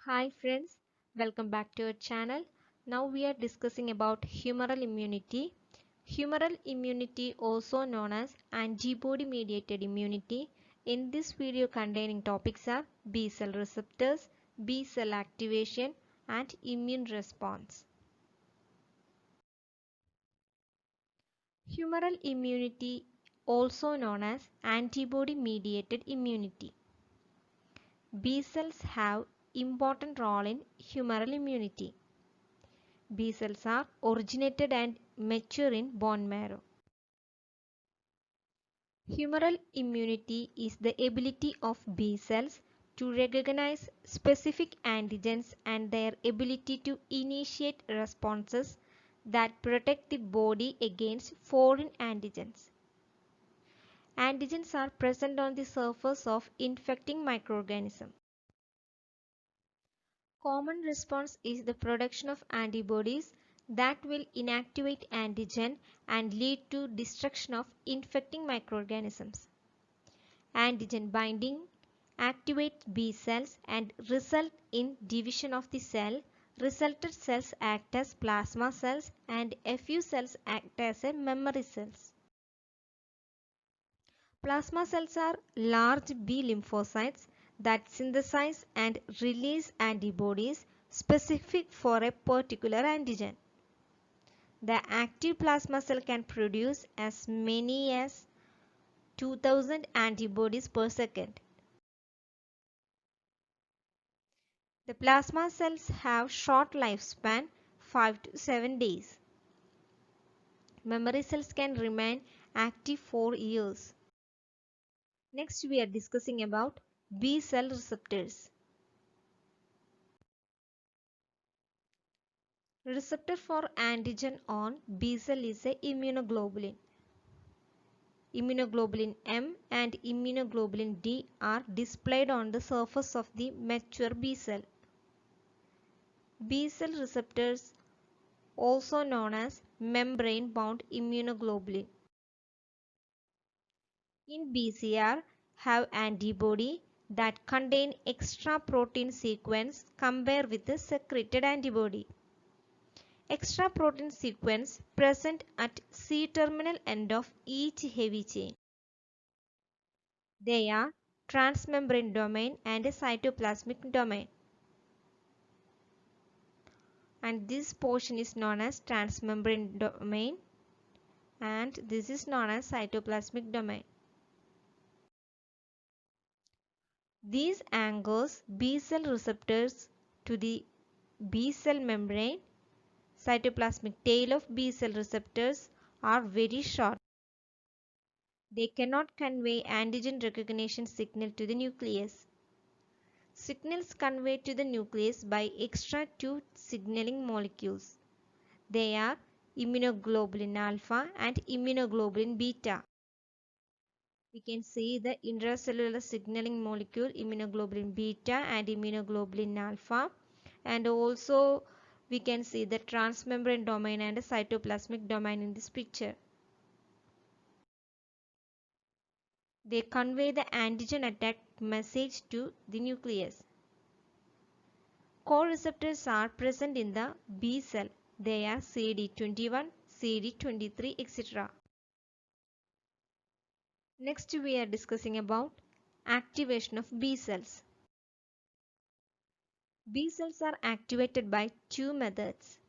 Hi friends, welcome back to our channel. Now we are discussing about humoral immunity. Humoral immunity, also known as antibody mediated immunity. In this video containing topics are B cell receptors, B cell activation and immune response. Humoral immunity, also known as antibody mediated immunity. B cells have important role in humoral immunity. B cells are originated and mature in bone marrow. Humoral immunity is the ability of B cells to recognize specific antigens and their ability to initiate responses that protect the body against foreign antigens. Antigens are present on the surface of infecting microorganisms. Common response is the production of antibodies that will inactivate antigen and lead to destruction of infecting microorganisms. Antigen binding activates B cells and result in division of the cell. Resulted cells act as plasma cells and a few cells act as a memory cells. Plasma cells are large B lymphocytes that synthesize and release antibodies specific for a particular antigen. The active plasma cell can produce as many as 2000 antibodies per second. The plasma cells have short lifespan, 5 to 7 days. Memory cells can remain active for years. Next we are discussing about B cell receptors. Receptor for antigen on B cell is a immunoglobulin. Immunoglobulin M and immunoglobulin D are displayed on the surface of the mature B cell. B cell receptors, also known as membrane-bound immunoglobulin, in BCR have antibody that contain extra protein sequence compared with the secreted antibody. Extra protein sequence present at C-terminal end of each heavy chain. They are transmembrane domain and a cytoplasmic domain. And this portion is known as transmembrane domain and this is known as cytoplasmic domain. These anchors B cell receptors to the B cell membrane. Cytoplasmic tail of B cell receptors are very short. They cannot convey antigen recognition signal to the nucleus. Signals conveyed to the nucleus by extra two signaling molecules. They are immunoglobulin alpha and immunoglobulin beta. We can see the intracellular signaling molecule immunoglobulin beta and immunoglobulin alpha, and also we can see the transmembrane domain and cytoplasmic domain in this picture. They convey the antigen attack message to the nucleus. Co-receptors are present in the B cell. They are CD21, CD23, etc. Next we are discussing about activation of B cells. B cells are activated by two methods.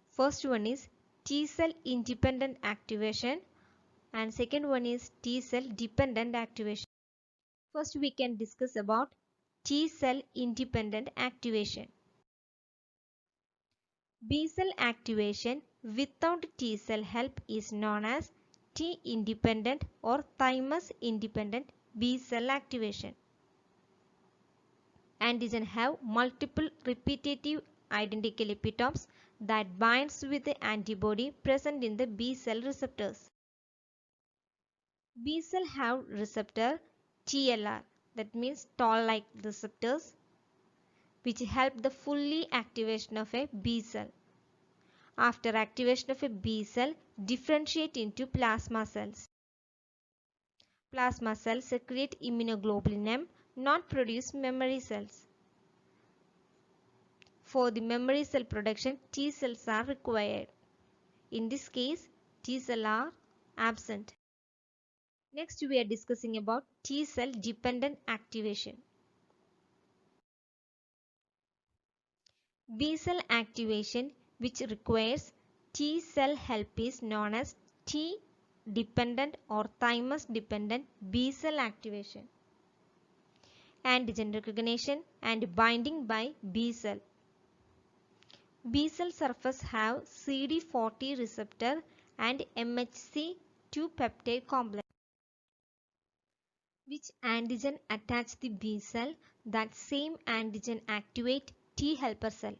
First one is T cell independent activation and second one is T cell dependent activation. First we can discuss about T cell independent activation. B cell activation without T cell help is known as T independent or thymus independent B cell activation. Antigen have multiple repetitive identical epitopes that binds with the antibody present in the B cell receptors. B cell have receptor TLR, that means toll-like receptors, which help the fully activation of a B cell. After activation of a B cell, differentiate into plasma cells. Plasma cells secrete immunoglobulin M, not produce memory cells. For the memory cell production, T cells are required. In this case, T cells are absent. Next, we are discussing about T cell dependent activation. B cell activation, which requires T cell help, is known as T dependent or thymus dependent B cell activation. Antigen recognition and binding by B cell. B cell surface have CD40 receptor and MHC2 peptide complex. Which antigen attach the B cell? That same antigen activate T helper cell.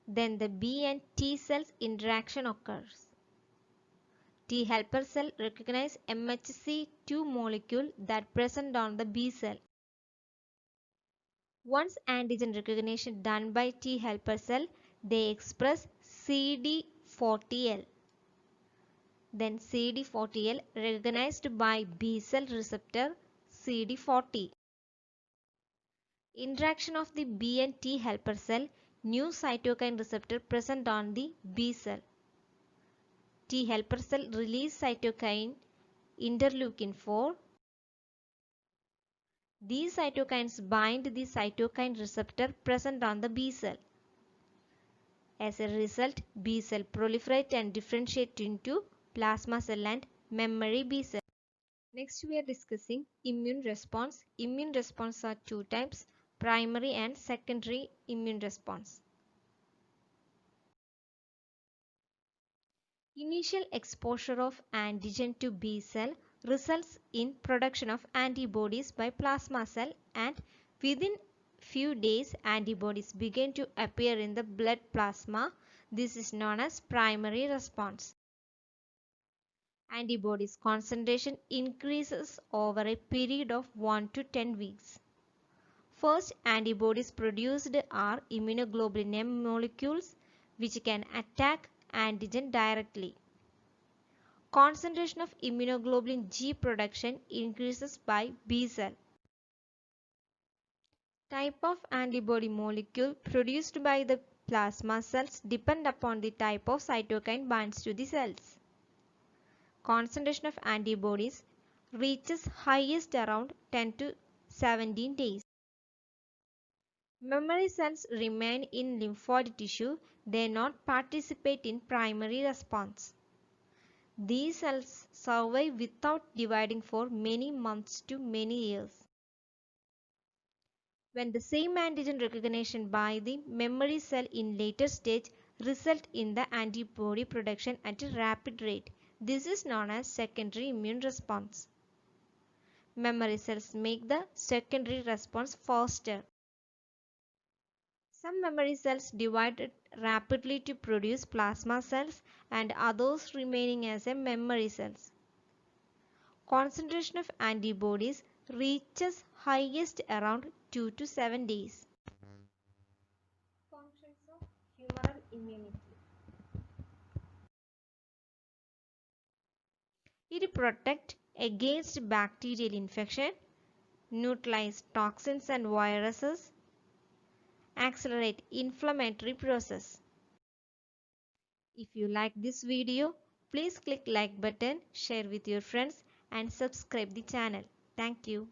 Then the B and T cells interaction occurs. T helper cell recognize MHC2 molecule that present on the B cell. Once antigen recognition done by T helper cell, they express CD40L. Then CD40L recognized by B cell receptor CD40. Interaction of the B and T helper cell, new cytokine receptor present on the B cell. T helper cell release cytokine interleukin 4. These cytokines bind the cytokine receptor present on the B cell. As a result, B cell proliferate and differentiate into plasma cell and memory B cell. Next, we are discussing immune response. Immune response are two types, primary and secondary immune response. Initial exposure of antigen to B cell results in production of antibodies by plasma cell, and within few days antibodies begin to appear in the blood plasma. This is known as primary response. Antibodies concentration increases over a period of 1 to 10 weeks. First antibodies produced are immunoglobulin M molecules which can attack antigen directly. Concentration of immunoglobulin G production increases by B cell. Type of antibody molecule produced by the plasma cells depend upon the type of cytokine binds to the cells. Concentration of antibodies reaches highest around 10 to 17 days. Memory cells remain in lymphoid tissue. They not participate in primary response. These cells survive without dividing for many months to many years. When the same antigen recognition by the memory cell in later stage result in the antibody production at a rapid rate, this is known as secondary immune response. Memory cells make the secondary response faster. Some memory cells divide rapidly to produce plasma cells and others remaining as a memory cells. Concentration of antibodies reaches highest around 2 to 7 days. Functions of humoral immunity. It protects against bacterial infection, neutralize toxins and viruses, accelerate inflammatory process. If you like this video, please click like button, share with your friends and subscribe the channel. Thank you.